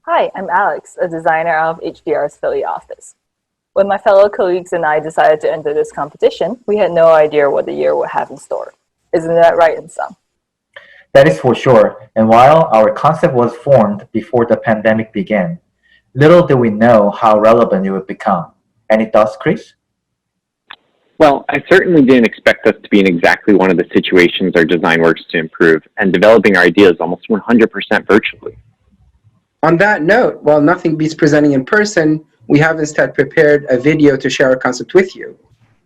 Hi, I'm Alex, a designer of HDR's Philly office. When my fellow colleagues and I decided to enter this competition, we had no idea what the year would have in store. Isn't that right in some? That is for sure, and while our concept was formed before the pandemic began, little did we know how relevant it would become. Any thoughts, Chris? Well, I certainly didn't expect us to be in exactly one of the situations our design works to improve and developing our ideas almost 100% virtually. On that note, while nothing beats presenting in person, we have instead prepared a video to share our concept with you.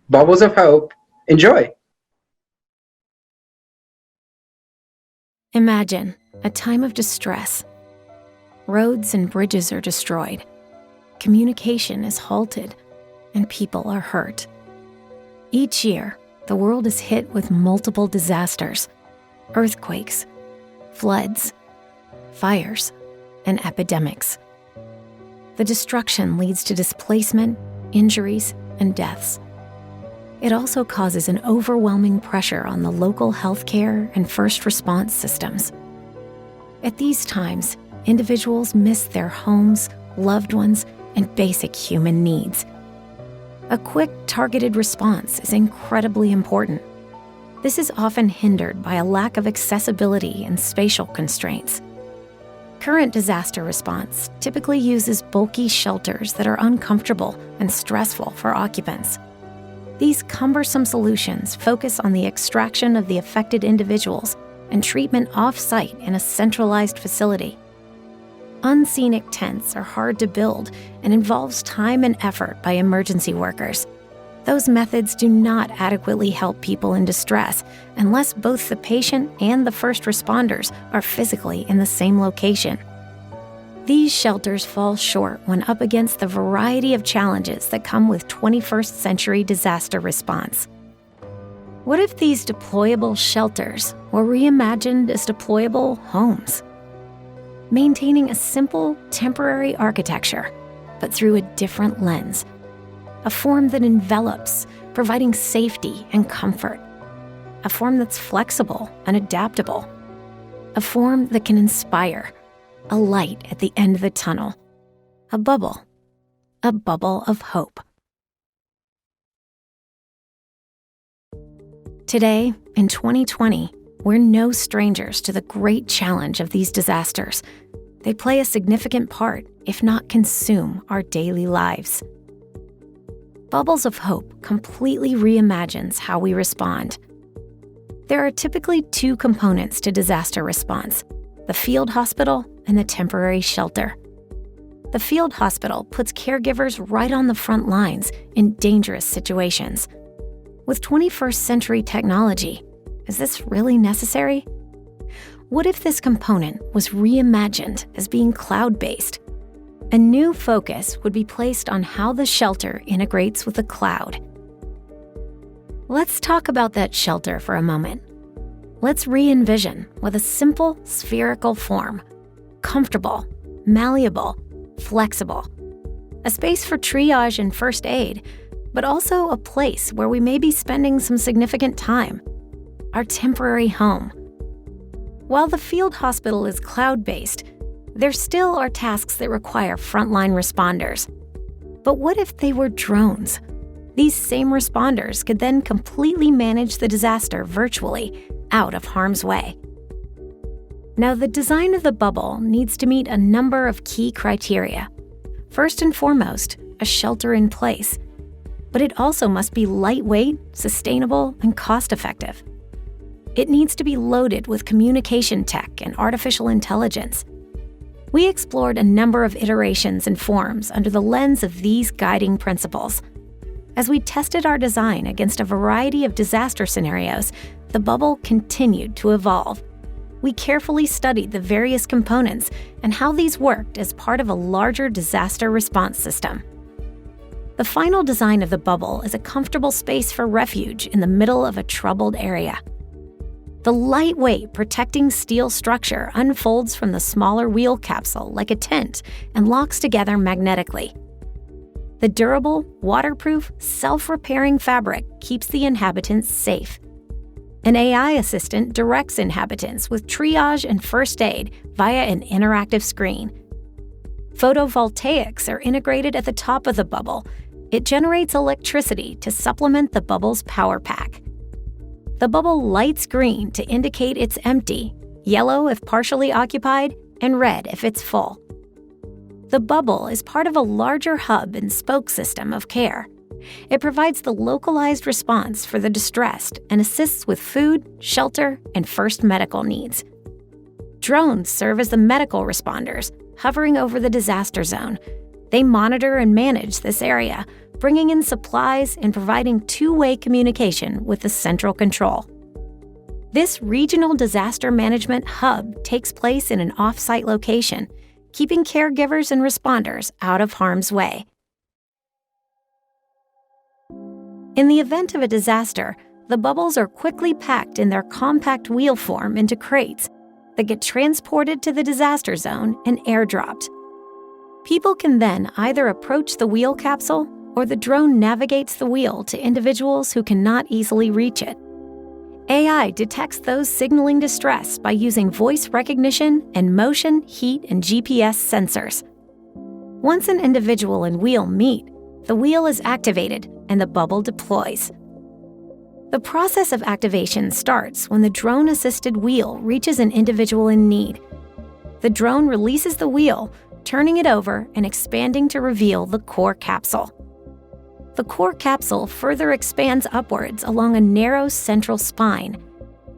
Bubbles of Hope, enjoy! Imagine a time of distress. Roads and bridges are destroyed. Communication is halted, and people are hurt. Each year, the world is hit with multiple disasters: earthquakes, floods, fires, and epidemics. The destruction leads to displacement, injuries, and deaths. It also causes an overwhelming pressure on the local healthcare and first response systems. At these times, individuals miss their homes, loved ones, and basic human needs. A quick, targeted response is incredibly important. This is often hindered by a lack of accessibility and spatial constraints. Current disaster response typically uses bulky shelters that are uncomfortable and stressful for occupants. These cumbersome solutions focus on the extraction of the affected individuals and treatment off-site in a centralized facility. Unscenic tents are hard to build and involves time and effort by emergency workers. Those methods do not adequately help people in distress unless both the patient and the first responders are physically in the same location. These shelters fall short when up against the variety of challenges that come with 21st century disaster response. What if these deployable shelters were reimagined as deployable homes? Maintaining a simple, temporary architecture, but through a different lens. A form that envelops, providing safety and comfort. A form that's flexible and adaptable. A form that can inspire. A light at the end of the tunnel. A bubble of hope. Today, in 2020, we're no strangers to the great challenge of these disasters. They play a significant part, if not consume, our daily lives. Bubbles of Hope completely reimagines how we respond. There are typically two components to disaster response: the field hospital and the temporary shelter. The field hospital puts caregivers right on the front lines in dangerous situations. With 21st century technology, is this really necessary? What if this component was reimagined as being cloud-based? A new focus would be placed on how the shelter integrates with the cloud. Let's talk about that shelter for a moment. Let's re-envision with a simple spherical form: comfortable, malleable, flexible. A space for triage and first aid, but also a place where we may be spending some significant time. Our temporary home. While the field hospital is cloud-based, there still are tasks that require frontline responders. But what if they were drones? These same responders could then completely manage the disaster virtually, out of harm's way. Now, the design of the bubble needs to meet a number of key criteria. First and foremost, a shelter in place. But it also must be lightweight, sustainable, and cost-effective. It needs to be loaded with communication tech and artificial intelligence. We explored a number of iterations and forms under the lens of these guiding principles. As we tested our design against a variety of disaster scenarios, the bubble continued to evolve. We carefully studied the various components and how these worked as part of a larger disaster response system. The final design of the bubble is a comfortable space for refuge in the middle of a troubled area. The lightweight, protecting steel structure unfolds from the smaller wheel capsule like a tent and locks together magnetically. The durable, waterproof, self-repairing fabric keeps the inhabitants safe. An AI assistant directs inhabitants with triage and first aid via an interactive screen. Photovoltaics are integrated at the top of the bubble. It generates electricity to supplement the bubble's power pack. The bubble lights green to indicate it's empty, yellow if partially occupied, and red if it's full. The bubble is part of a larger hub and spoke system of care. It provides the localized response for the distressed and assists with food, shelter, and first medical needs. Drones serve as the medical responders, hovering over the disaster zone. They monitor and manage this area, bringing in supplies and providing two-way communication with the central control. This regional disaster management hub takes place in an off-site location, keeping caregivers and responders out of harm's way. In the event of a disaster, the bubbles are quickly packed in their compact wheel form into crates that get transported to the disaster zone and airdropped. People can then either approach the wheel capsule or the drone navigates the wheel to individuals who cannot easily reach it. AI detects those signaling distress by using voice recognition and motion, heat, and GPS sensors. Once an individual and wheel meet, the wheel is activated and the bubble deploys. The process of activation starts when the drone-assisted wheel reaches an individual in need. The drone releases the wheel, turning it over and expanding to reveal the core capsule. The core capsule further expands upwards along a narrow central spine.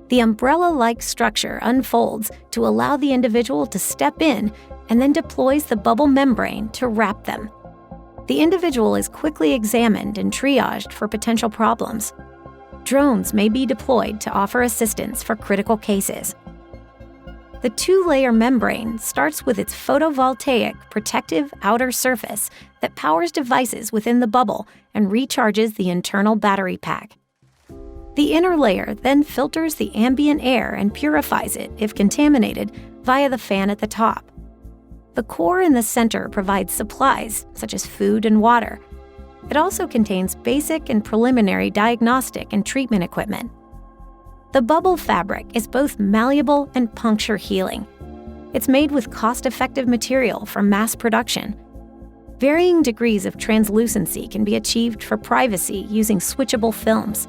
The umbrella-like structure unfolds to allow the individual to step in and then deploys the bubble membrane to wrap them. The individual is quickly examined and triaged for potential problems. Drones may be deployed to offer assistance for critical cases. The two-layer membrane starts with its photovoltaic protective outer surface that powers devices within the bubble and recharges the internal battery pack. The inner layer then filters the ambient air and purifies it, if contaminated, via the fan at the top. The core in the center provides supplies, such as food and water. It also contains basic and preliminary diagnostic and treatment equipment. The bubble fabric is both malleable and puncture healing. It's made with cost-effective material for mass production. Varying degrees of translucency can be achieved for privacy using switchable films.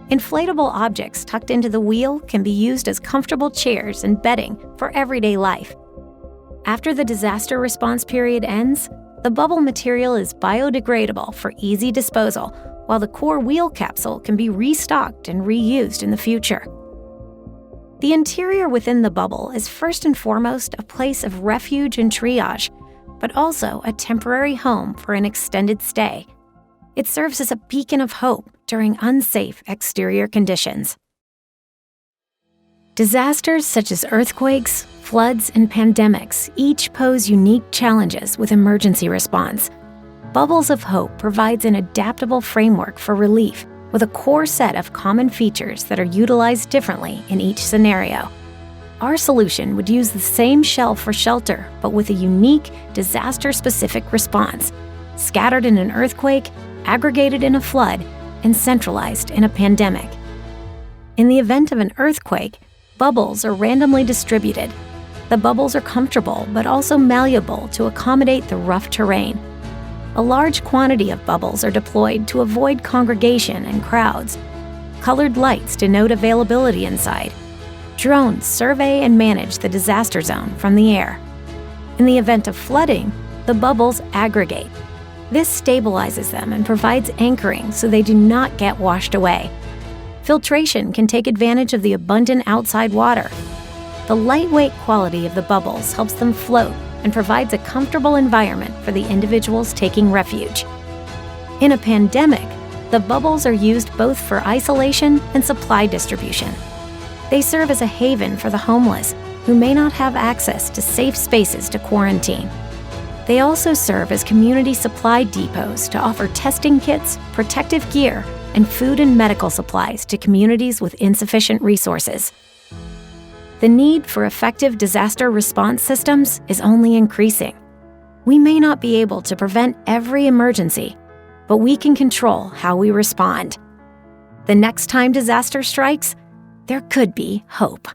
Inflatable objects tucked into the wheel can be used as comfortable chairs and bedding for everyday life. After the disaster response period ends, the bubble material is biodegradable for easy disposal, while the core wheel capsule can be restocked and reused in the future. The interior within the bubble is first and foremost a place of refuge and triage, but also a temporary home for an extended stay. It serves as a beacon of hope during unsafe exterior conditions. Disasters such as earthquakes, floods, and pandemics each pose unique challenges with emergency response. Bubbles of Hope provides an adaptable framework for relief with a core set of common features that are utilized differently in each scenario. Our solution would use the same shell for shelter, but with a unique, disaster-specific response, scattered in an earthquake, aggregated in a flood, and centralized in a pandemic. In the event of an earthquake, bubbles are randomly distributed. The bubbles are comfortable but also malleable to accommodate the rough terrain. A large quantity of bubbles are deployed to avoid congregation and crowds. Colored lights denote availability inside. Drones survey and manage the disaster zone from the air. In the event of flooding, the bubbles aggregate. This stabilizes them and provides anchoring so they do not get washed away. Filtration can take advantage of the abundant outside water. The lightweight quality of the bubbles helps them float and provides a comfortable environment for the individuals taking refuge. In a pandemic, the bubbles are used both for isolation and supply distribution. They serve as a haven for the homeless who may not have access to safe spaces to quarantine. They also serve as community supply depots to offer testing kits, protective gear, and food and medical supplies to communities with insufficient resources. The need for effective disaster response systems is only increasing. We may not be able to prevent every emergency, but we can control how we respond. The next time disaster strikes, there could be hope.